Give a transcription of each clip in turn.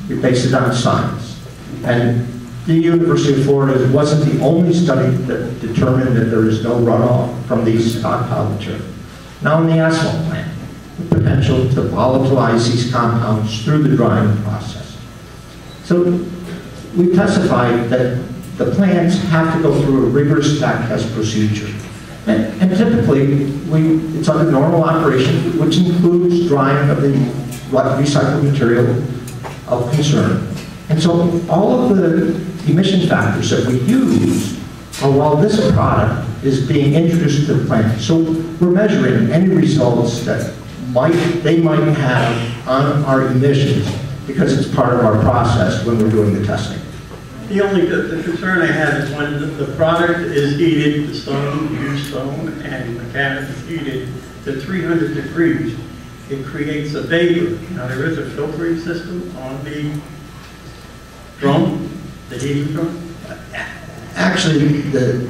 We base it on science. And the University of Florida wasn't the only study that determined that there is no runoff from these stockpile materials. Now in the asphalt plant, the potential to volatilize these compounds through the drying process. So we testified that the plants have to go through a rigorous stack test procedure. And typically, it's under normal operation, which includes drying of the recycled material of concern. And so all of the emission factors that we use are while this product is being introduced to the plant. So we're measuring any results that they might have on our emissions because it's part of our process when we're doing the testing. The concern I have is when the product is heated, the stone, used stone, and mechanically heated to 300 degrees, it creates a vapor. Now there is a filtering system on the drum, the heating drum? Actually, the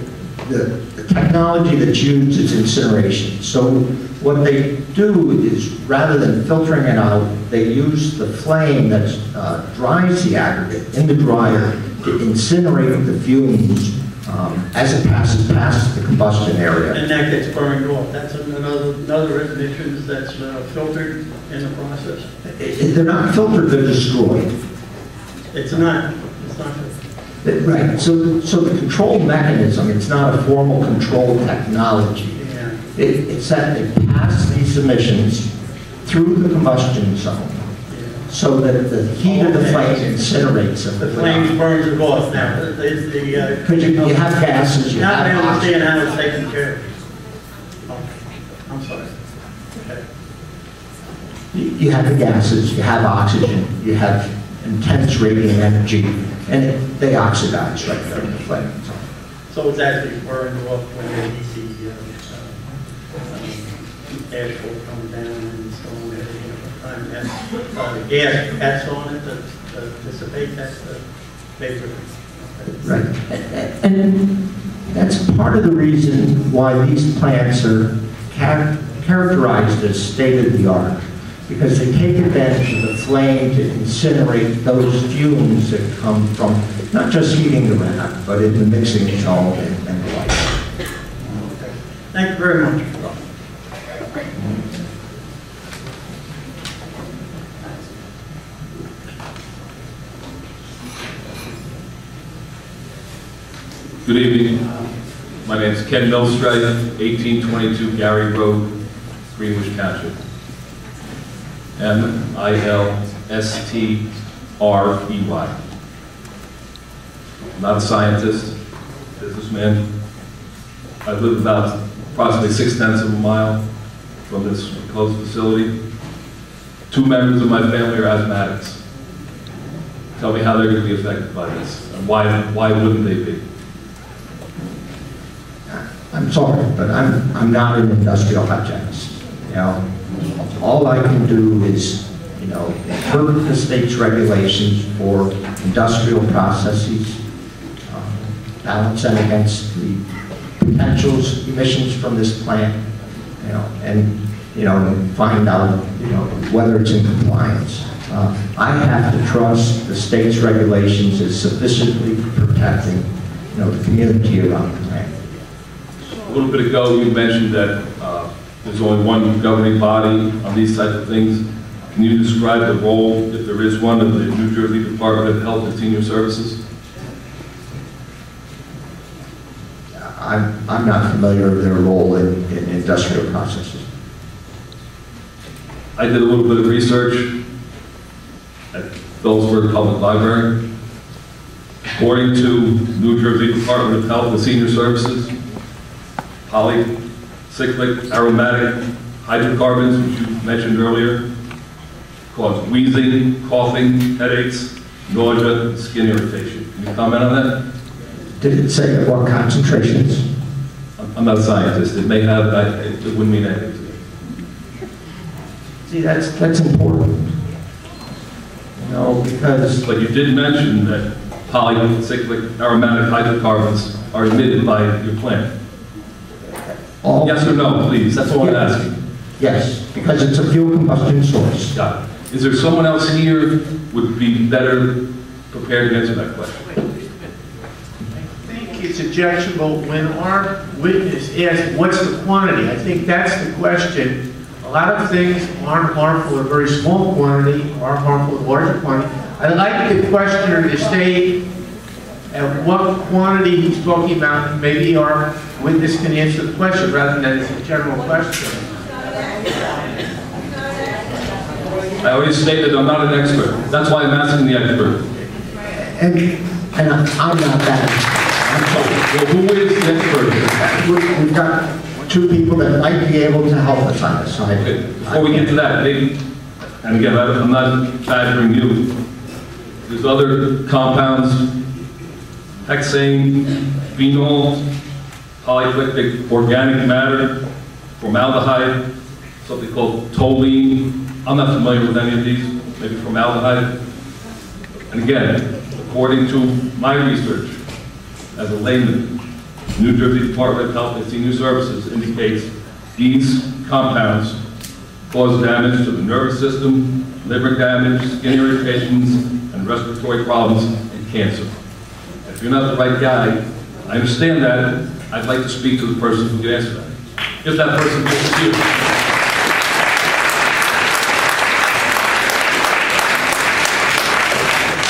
technology that's used is incineration. So what they do is, rather than filtering it out, they use the flame that dries the aggregate in the dryer to incinerate the fumes as it passes past the combustion area. And that gets burned off. That's another emissions that's filtered in the process? They're not filtered, they're destroyed. It's not. Right, so the control mechanism, it's not a formal control technology. Yeah. It's that they pass these emissions through the combustion zone so that the heat of the flame incinerates them. The flame burns it off now. Because you have gases, you have now I understand oxygen. how it's taken care of. Oh, I'm sorry. Okay. You have the gases, you have oxygen, you have intense radiant energy, and they oxidize right there in the flame. So it's actually burned off when they heat the asphalt comes down and so on, everything at the time. The gas that's on it to dissipate that vapor. Right, and that's part of the reason why these plants are characterized as state-of-the-art, because they take advantage of the flame to incinerate those fumes that come from not just heating the rack, but in the mixing zone and the like. Okay. Thank you very much. Good evening. My name is Ken Millstrike, 1822 Gary Road, Greenwich Township. M-I-L-S-T-R-E-Y. I'm not a scientist, businessman. I live about approximately 0.6 of a mile from this proposed facility. 2 members of my family are asthmatics. Tell me how they're going to be affected by this, and why wouldn't they be? I'm sorry, but I'm not an industrial hygienist. You know, all I can do is, interpret the state's regulations for industrial processes, balance them against the potentials, emissions from this plant, and find out, whether it's in compliance. I have to trust the state's regulations as sufficiently protecting, the community around the plant. A little bit ago, you mentioned that there's only one governing body on these types of things. Can you describe the role, if there is one, of the New Jersey Department of Health and Senior Services? I'm not familiar with their role in industrial processes. I did a little bit of research at Phillipsburg Public Library. According to New Jersey Department of Health and Senior Services, polycyclic aromatic hydrocarbons, which you mentioned earlier, cause wheezing, coughing, headaches, nausea, and skin irritation. Can you comment on that? Did it say at what concentrations? I'm not a scientist. It may have, it wouldn't mean anything to me. See, that's important. Because... But you did mention that polycyclic aromatic hydrocarbons are emitted by your plant. Yes or no, please? That's all I'm asking. Yes, because it's a fuel combustion source. Got it. Is there someone else here would be better prepared to answer that question? I think it's objectionable when our witness asks, what's the quantity? I think that's the question. A lot of things aren't harmful in very small quantity, are harmful in larger quantity. I'd like the questioner to state at what quantity he's talking about, and maybe our witness can answer the question rather than it's a general question. I already stated I'm not an expert. That's why I'm asking the expert. And I'm not that. Well, who is the expert? We've got two people that might be able to help us on this. Okay, before we get to that, maybe, and again, I'm not badgering you. There's other compounds, hexane, phenol, polyplectic organic matter, formaldehyde, something called toluene. I'm not familiar with any of these, maybe formaldehyde. And again, according to my research as a layman, New Jersey Department of Health and Senior Services indicates these compounds cause damage to the nervous system, liver damage, skin irritations, and respiratory problems and cancer. If you're not the right guy, I understand that. I'd like to speak to the person who can answer that. If that person is here.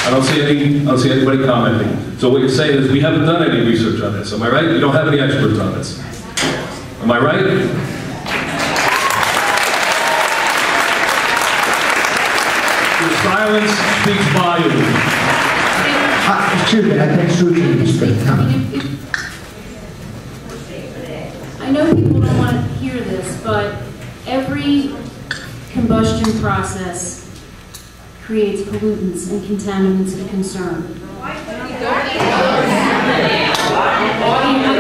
I don't see anybody commenting. So what you're saying is we haven't done any research on this. Am I right? We don't have any experts on this. Am I right? Your silence speaks volumes. Excuse me, I think Susan needs to comment. I know people don't want to hear this, but every combustion process creates pollutants and contaminants of concern.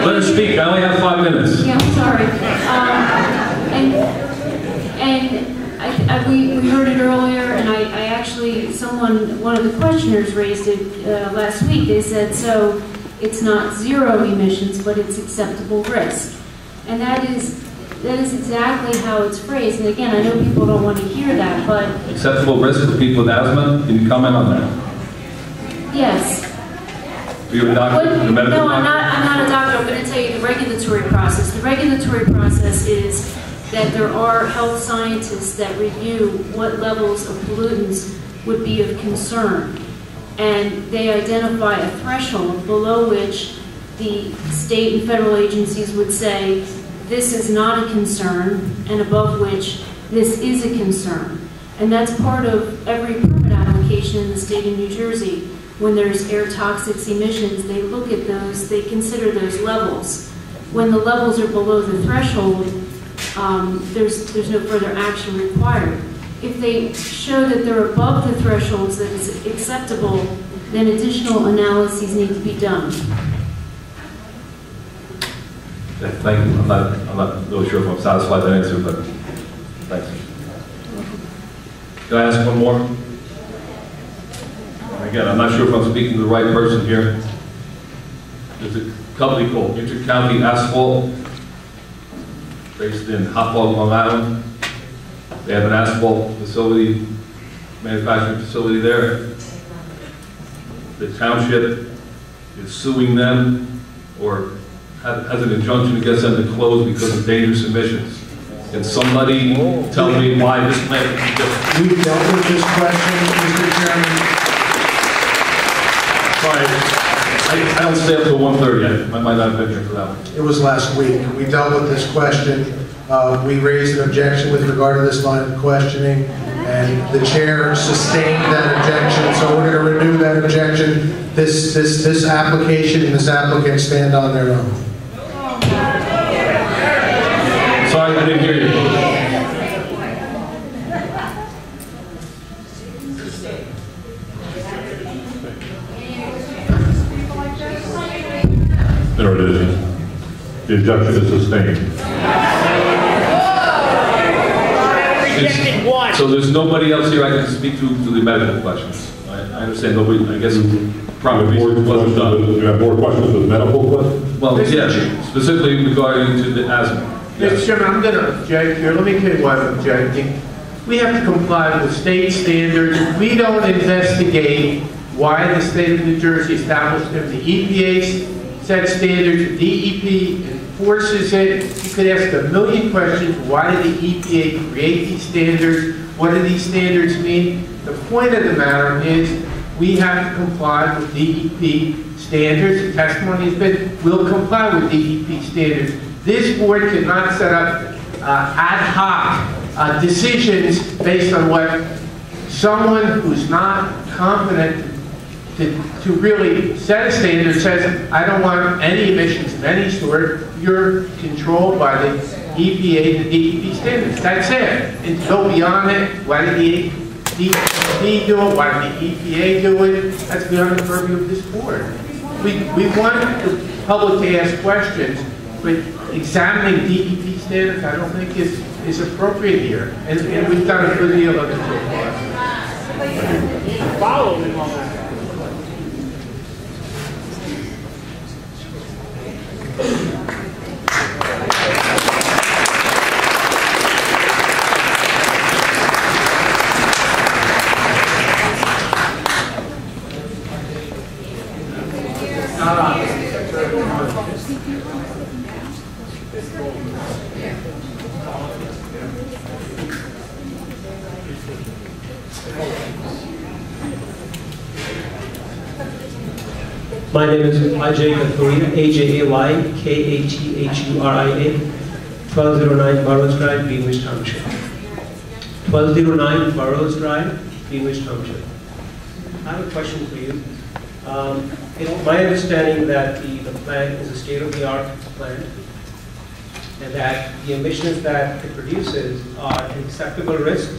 Let her speak. I only have 5 minutes. Yeah, I'm sorry. We heard it earlier, and I actually, one of the questioners raised it last week. They said, so it's not zero emissions, but it's acceptable risk. And that is exactly how it's phrased. And again, I know people don't want to hear that, but... Acceptable risk for people with asthma? Can you comment on that? Yes. Are you a doctor? No, I'm not a doctor. I'm going to tell you the regulatory process. The regulatory process is that there are health scientists that review what levels of pollutants would be of concern. And they identify a threshold below which the state and federal agencies would say, this is not a concern, and above which this is a concern. And that's part of every permit application in the state of New Jersey. When there's air toxics emissions, they look at those, they consider those levels. When the levels are below the threshold, there's no further action required. If they show that they're above the thresholds that is acceptable, then additional analyses need to be done. Thank you. I'm not really sure if I'm satisfied with that answer, but thanks. Can I ask one more? Again, I'm not sure if I'm speaking to the right person here. There's a company called Intercounty Asphalt, based in Asphalt, Long Island. They have an asphalt facility, manufacturing facility there. The township is suing them, or has an injunction against them to close because of dangerous emissions. Can somebody tell me why this plant is different? We dealt with this question, Mr. Chairman. Sorry, I don't stay up till 1:30 yet. I might not have been here for that one. It was last week. We dealt with this question. We raised an objection with regard to this line of questioning, and the chair sustained that objection, so we're going to renew that objection. This application and this applicant stand on their own. Sorry, I didn't hear you. There it is. The objection is sustained. So there's nobody else here I can speak to the medical questions. I understand nobody, I guess, probably wasn't done. You have more questions for the medical question? Well, yeah, specifically regarding to the asthma. Mr. Chairman, I'm going to object here. Let me tell you why I'm objecting. we have to comply with state standards. We don't investigate why the state of New Jersey established them. The EPA set standards, the DEP enforces it. You could ask a million questions. Why did the EPA create these standards? What do these standards mean? The point of the matter is we have to comply with DEP standards. The testimony has been, we'll comply with DEP standards. This board cannot set up ad hoc decisions based on what someone who's not competent to really set a standard says, I don't want any emissions of any sort. You're controlled by the EPA, the DEP standards. That's it. And to go beyond it, why did the DEP do it? Why did the EPA do it? That's beyond the purview of this board. We want the public to ask questions, but examining DEP standards I don't think is appropriate here. And we've done a good deal of it so far. Follow him on that. My name is Ajay Kathuria, A-J-A-Y-K-A-T-H-U-R-I-A, 1209 Burroughs Drive, Greenwich Township. 1209 Burroughs Drive, Greenwich Township. I have a question for you. My understanding that the plant is a state-of-the-art plant, and that the emissions that it produces are an acceptable risk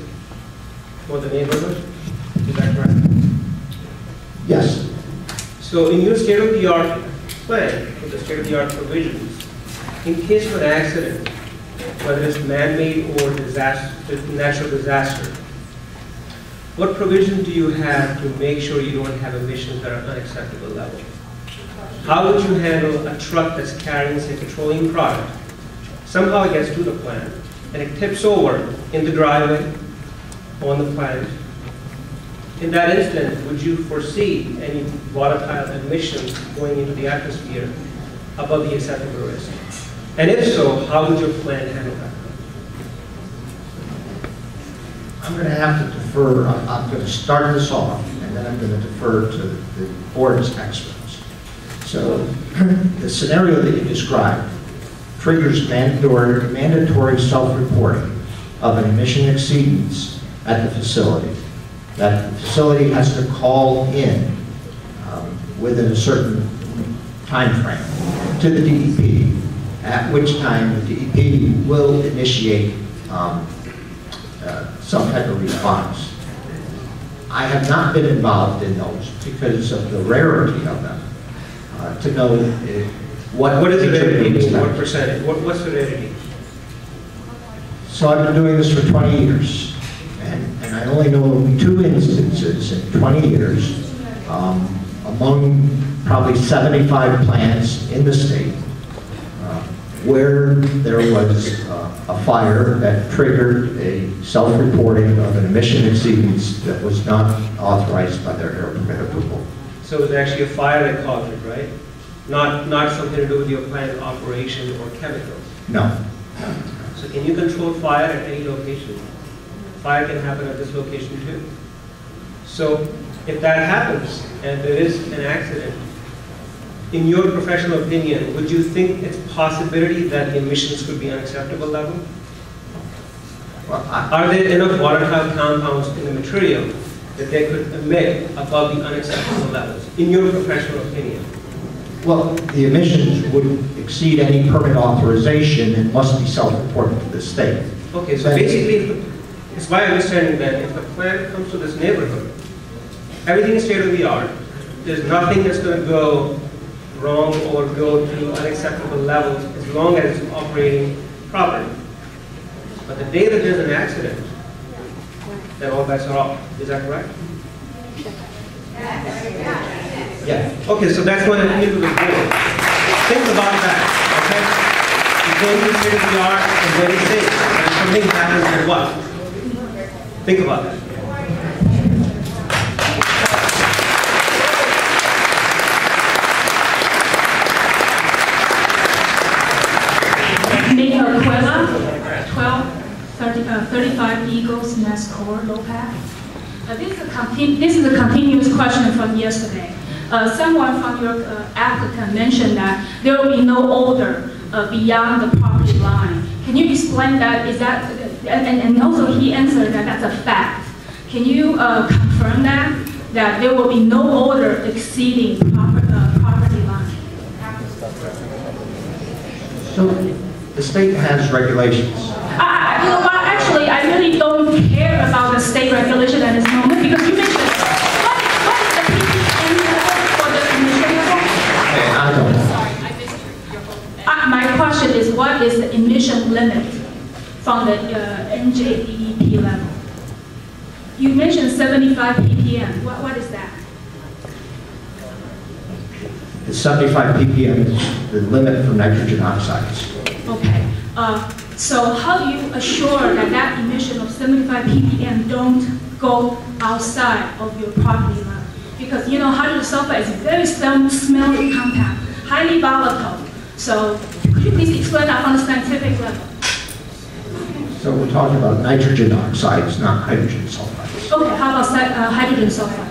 for the neighborhood. Is that correct? Yes. So in your state-of-the-art plant, with the state-of-the-art provisions, in case of an accident, whether it's man-made or natural disaster, what provision do you have to make sure you don't have emissions that are unacceptable level? How would you handle a truck that's carrying, say, petroleum product? Somehow it gets to the plant, and it tips over in the driveway on the plant. In that instance, would you foresee any volatile emissions going into the atmosphere above the acceptable risk? And if so, how would your plant handle that? I'm going to have to defer. I'm going to start this off, and then I'm going to defer to the board's experts. So the scenario that you described triggers mandatory self-reporting of an emission exceedance at the facility. That the facility has to call in within a certain time frame to the DEP, at which time the DEP will initiate some type of response. I have not been involved in those because of the rarity of them, to know what is the rarity? what What percentage? What's the rarity? So I've been doing this for 20 years. And I only know 2 instances in 20 years among probably 75 plants in the state where there was a fire that triggered a self-reporting of an emission exceedance that was not authorized by their air permit approval. So it was actually a fire that caused it, right? Not something to do with your plant operation or chemicals. No. So can you control fire at any location? Fire can happen at this location too. So if that happens and there is an accident, in your professional opinion, would you think it's a possibility that the emissions could be unacceptable level? Well, Are there enough volatile compounds in the material that they could emit above the unacceptable levels, in your professional opinion? well, the emissions would exceed any permit authorization and must be self-reported to the state. Okay, so basically, it's my understanding that if the plant comes to this neighborhood, everything is state-of-the-art, there's nothing that's going to go wrong or go to unacceptable levels as long as it's operating properly. But the day that there's an accident, then all bets are off. Is that correct? Yeah. Okay, so that's what I need to do. Think about that, okay? You go to the state-of-the-art and very safe. And something happens, then what? Think about that. Make a Quella, 35 Eagles Nest Core low pack. This is a continuous question from yesterday. Someone from your applicant mentioned that there will be no odor beyond the property line. Can you explain that? Is that, and also he answered that that's a fact. Can you confirm that there will be no odor exceeding property line? So the state has regulations. You know what, actually, I really don't care about the state regulation at this moment because you mentioned, what is the PPM level for the emission level? I don't know. My question is, what is the emission limit from the NJDEP level? You mentioned 75 ppm. What is that? The 75 ppm is the limit for nitrogen oxides. Okay. So how do you assure that that emission of 75 ppm don't go outside of your property line? Because you know hydrogen sulfide is a very smelly compound, highly volatile. So could you please explain that on a scientific level? So we're talking about nitrogen oxides, not hydrogen sulfides. Okay, how about hydrogen sulfide?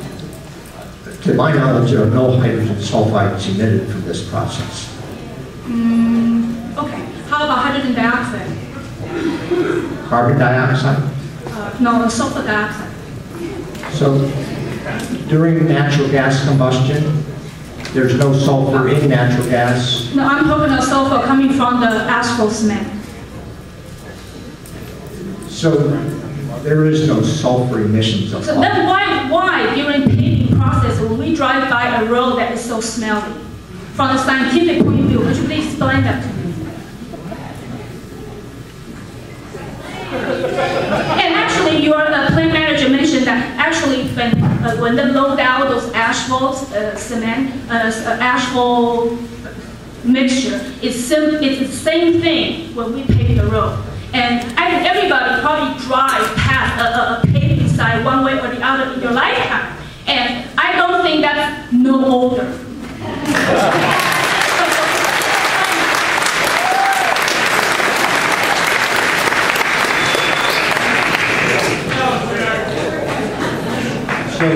To my knowledge, there are no hydrogen sulfides emitted from this process. Okay, how about hydrogen dioxide? Carbon dioxide? No, sulfur dioxide. So during natural gas combustion, there's no sulfur in natural gas. No, I'm talking about sulfur coming from the asphalt cement. So there is no sulfur emissions of So then why during paving process, when we drive by a road that is so smelly? From a scientific point of view, could you please explain that to me? And actually, your plant manager mentioned that actually when they load out those asphalt cement, asphalt mixture, it's the same thing when we pave the road. And I think everybody probably drives past a paving site one way or the other in your lifetime. And I don't think that's no odor. So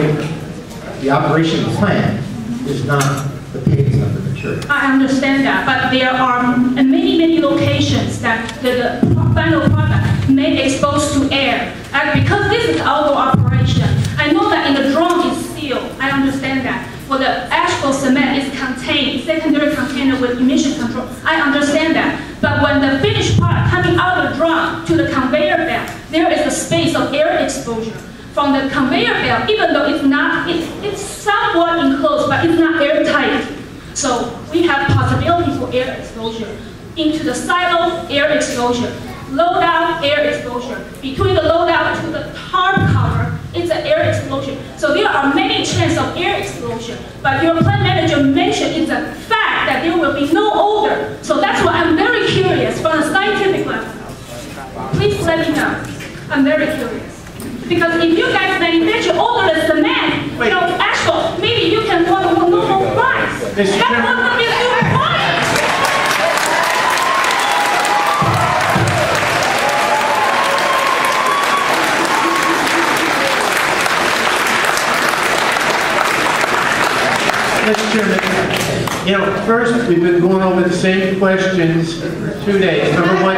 the operation plant is not the paving of the material. I understand that, but there are many locations that the final product may expose to air. And because this is outdoor operation, I know that in the drum is sealed. I understand that. For the asphalt cement is contained, secondary container with emission control. I understand that. But when the finished part coming out of the drum to the conveyor belt, there is a space of air exposure. From the conveyor belt, even though it's somewhat enclosed, but it's not airtight. So we have possibility for air exposure. Into the silo, air exposure. Load out, air exposure. Between the load out to the tarp cover, it's an air explosion. So there are many chances of air explosion. But your plant manager mentioned it's a fact that there will be no odor. So that's why I'm very curious from a scientific level. Please let me know. I'm very curious. Because if you guys manufacture odorless cement, you know, asphalt, maybe you can want a normal price. That's not going to be a good price. Mr. Chairman, you know, first, we've been going over the same questions for 2 days. Number one,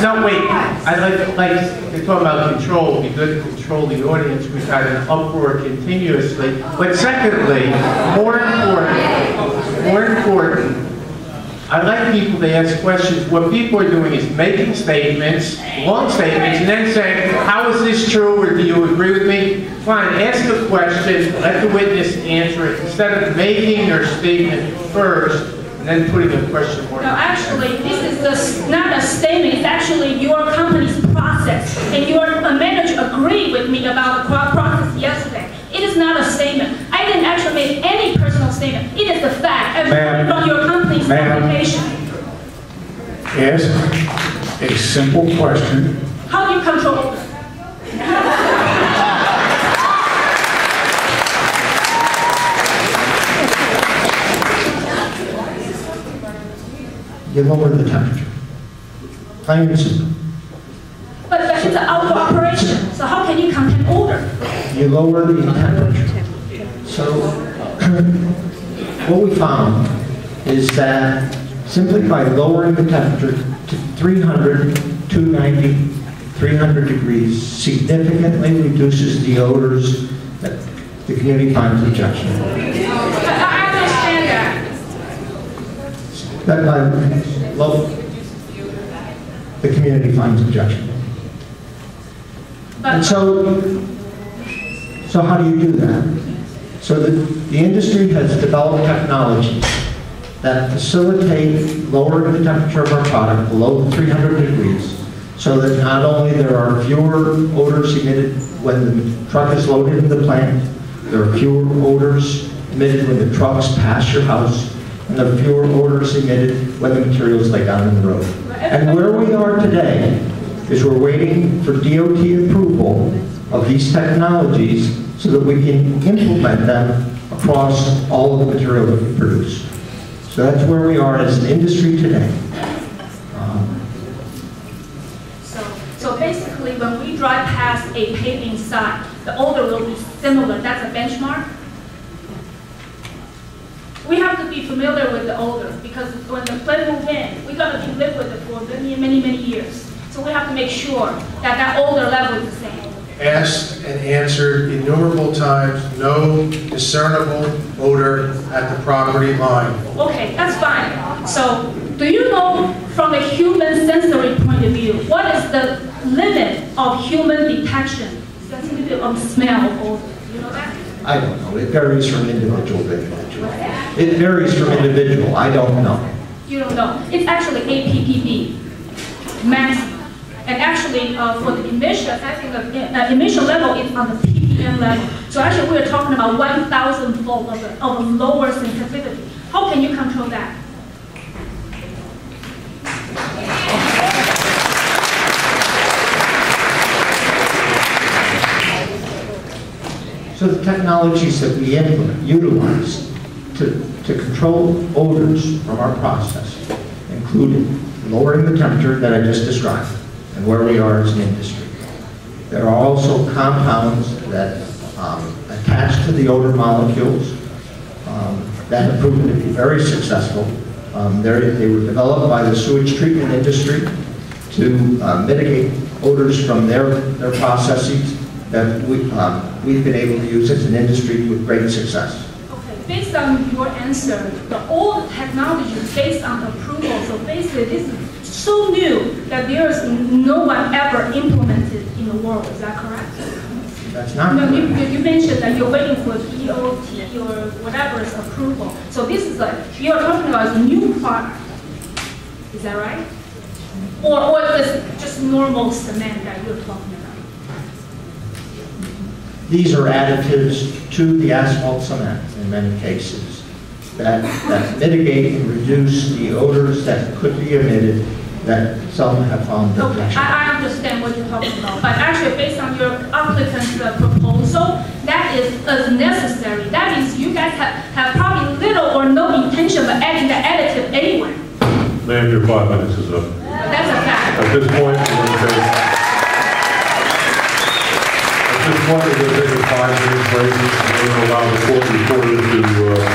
no, wait, I'd like to talk about control. It'd be good to control the audience. We've had an uproar continuously. But secondly, more important, I like people to ask questions. What people are doing is making statements, long statements, and then saying, how is this true, or do you agree with me? Fine, ask a question, let the witness answer it, instead of making their statement first, and then putting a question mark. No, actually, this is not a statement. It's actually your company's process. And your manager agreed with me about the process yesterday. It is not a statement. I didn't actually make any personal statement. It is the fact. From your company's application. ask a simple question. How do you control odor? You lower the temperature. Plain and simple. But it's an outdoor operation, so how can you contain odor? You lower the temperature. So what we found is that simply by lowering the temperature to 300, 290, 300 degrees significantly reduces the odors that the community finds objectionable. I understand that. That the community finds objectionable. And so how do you do that? So the industry has developed technologies that facilitate lowering the temperature of our product below 300 degrees so that not only there are fewer odors emitted when the truck is loaded in the plant, there are fewer odors emitted when the trucks pass your house, and there are fewer odors emitted when the materials lay down in the road. And where we are today is we're waiting for DOT approval of these technologies so that we can implement them across all of the material that we produce. So that's where we are as an industry today. So basically, when we drive past a paving site, the odor will be similar. That's a benchmark. We have to be familiar with the odor because when the plant moves in, we're going to be live with it for many, many, many years. So we have to make sure that that odor level is the same. Asked and answered innumerable times, no discernible odor at the property line. Okay, that's fine. So, do you know from a human sensory point of view, what is the limit of human detection, sensitivity of smell of odor? Do you know that? I don't know. It varies from individual to individual. It varies from individual. I don't know. You don't know. It's actually APPB, maximum. And actually, for the emissions, I think the emission level is on the ppm level. So actually, we're talking about 1,000-fold of a lower sensitivity. How can you control that? So the technologies that we utilize to control odors from our process include lowering the temperature that I just described and where we are as an industry. There are also compounds that attach to the odor molecules that have proven to be very successful. They were developed by the sewage treatment industry to mitigate odors from their processes that we've been able to use as an industry with great success. Okay, based on your answer, all the technology is based on approval. So basically, this is so new that there is no one ever implemented in the world. Is that correct? That's not no, correct. you mentioned that you're waiting for DOT or whatever's approval. So this is you're talking about a new product. Is that right? Or just normal cement that you're talking about? These are additives to the asphalt cement in many cases that mitigate and reduce the odors that could be emitted that some have found Okay, objectionable. I understand what you're talking about, but actually based on your applicant's proposal, that is necessary. That means you guys have probably little or no intention of adding the additive anyway. Ma'am, your 5 minutes is up. That's a fact. At this point, we're going to take a 5-minute break. We're going to allow the court reporter to reload.